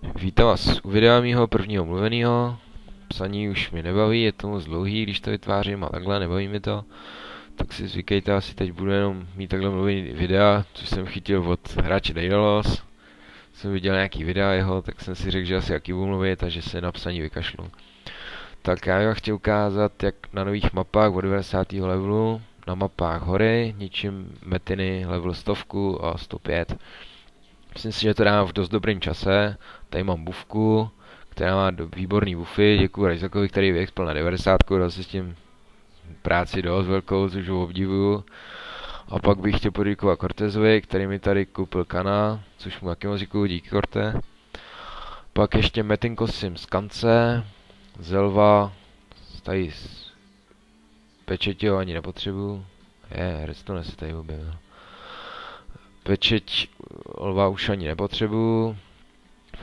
Vítám vás u videa mýho prvního mluveného. Psaní už mi nebaví, je to moc dlouhý, když to vytvářím a takhle, nebaví mi to. Tak si zvykejte, asi teď budu jenom mít takhle mluvený videa, což jsem chytil od hráče Daedalus. Jsem viděl nějaký videa jeho, tak jsem si řekl, že asi jaký budu mluvit a že se na psaní vykašlu. Tak já vám chci ukázat, jak na nových mapách od 90. levelu, na mapách hory, ničím metiny level 100 a 105. Myslím si, že to dám v dost dobrým čase. Tady mám bufku, která má výborný buffy. Děkuji Ryzakovi, který vyexpl na 90, dal si s tím práci dost velkou, což ho obdivuju. A pak bych chtěl poděkovat Cortezovi, který mi tady koupil kanál, což mu taky moc děkuju, díky Corte. Pak ještě Metin Kosim z Kance, Zelva, tady z pečeti ho ani nepotřebuju. Redstone se tady objevil. Pečeť lva už ani nepotřebuju,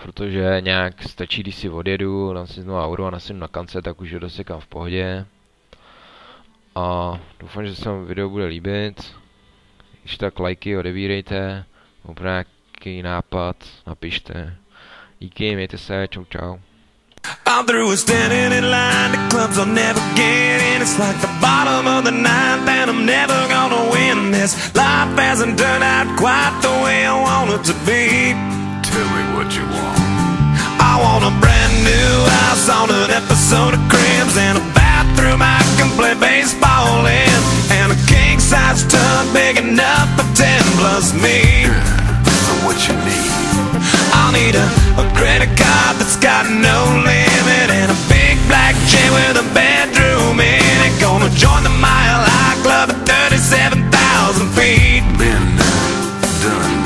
protože nějak stačí, když si odjedu, dám si znovu auru a nasím na Kance, tak už ho dosekám v pohodě. A doufám, že se vám video bude líbit. Když tak lajky odebírejte, nebo nějaký nápad napište. Díky, mějte se, čau čau. I'm through with standing in line to clubs I'll never get in. It's like the bottom of the ninth and I'm never gonna win this. Life hasn't turned out quite the way I want it to be. Tell me what you want. I want a brand new house on an episode of Cribs, and a bathroom I can play baseball in, and a king-size tub big enough for 10 plus me. So what you need? I'll need a credit card that's got no limit, and a big black chain with a bedroom in it. Gonna join the Mile High Club at 37,000 feet. Been done.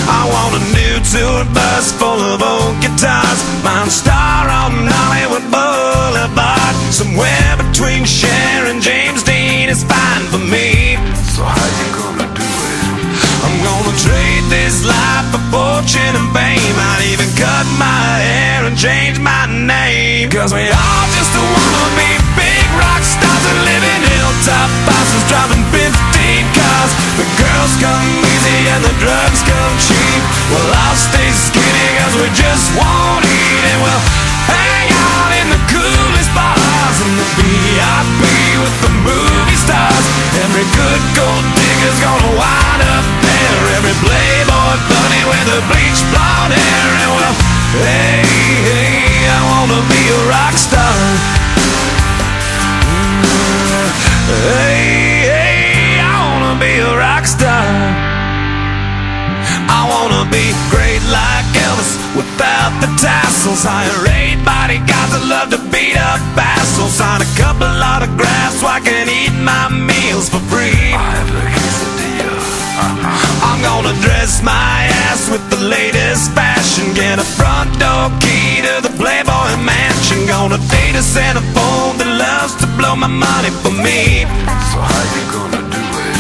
I want a new tour bus full of old guitars, mine star on Hollywood Boulevard. Somewhere between Cher and James Dean is fine for me. So how you gonna do it? I'm gonna trade this life for fortune and fame. I'd even cut my hair and change my name. Cause we all just wanna be big rock stars and live in hilltop bosses, driving 15 cars. The girls come easy and the drugs come cheap. Well, I'll stay skinny cause we just won't eat, and we'll hang out in the coolest bars and the VIP with the movie stars. Every good gold digger's gonna wind up there, every playboy bunny with a bleached blonde hair. And well, hey, hey, I wanna be a rock star. Hey, hey, I wanna be a rock star. I wanna be great like Elvis without the tassels. Hire 8 bodyguards that love to beat up assholes. Sign a couple autographs so I can eat my meals for free. I have a quesadilla. I'm gonna dress my ass with the latest fashion, get a front door key to the Playboy Mansion. Gonna date a centerfold that loves to blow my money for me. So how you gonna do it?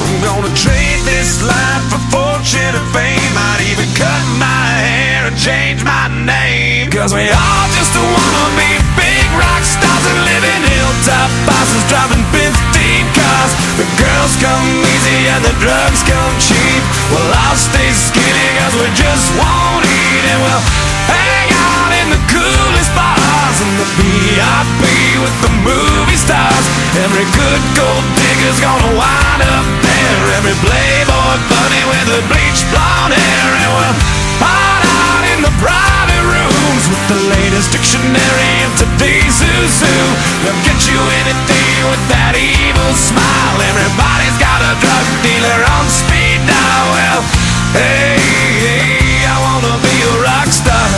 I'm gonna trade this life for fortune and fame. I'd even cut my hair and change my name. Cause we all just wanna be big rock stars and live in hilltop bosses, driving 15 cars. The girls come easy and the drugs come cheap. Well, I'll stay skinny cause we just won't eat, and we'll hang out in the coolest bars and the VIP with the movie stars. Every good gold digger's gonna wind up there, every playboy bunny with a bleached blonde hair. And we'll hide out in the private rooms with the latest dictionary of today's zoo. They'll get you anything with that evil smile. Everybody's got a drug dealer on speed dial. Well, hey, hey, I wanna be a rock star.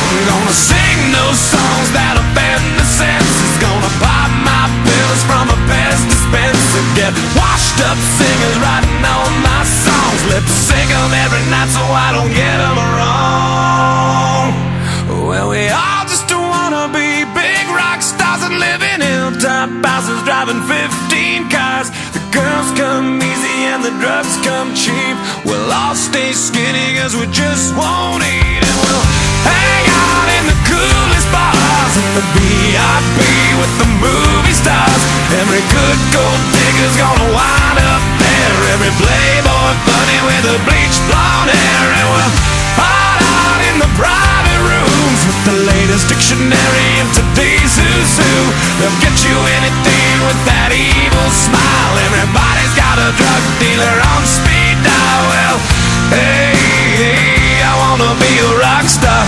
I'm gonna sing those songs that offend the senses. Gonna pop my pills from a Pez dispenser. Get washed up singers writing all my songs. Lip sync them every night so I don't get them wrong. Well, we all just wanna be big rock stars and live in hilltop houses, driving 15 cars. The girls come easy and the drugs come cheap. We'll all stay skinny cause we just won't eat, and we'll hang out in the coolest bars and the VIP with the movie stars. Every good gold digger's gonna wind up there, every playboy bunny with a bleached blonde hair. And we'll mercenary of today's who's who. They'll get you anything with that evil smile. Everybody's got a drug dealer on speed dial. Well, hey, I wanna be a rock star.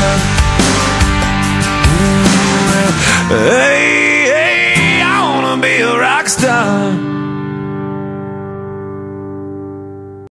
Hey,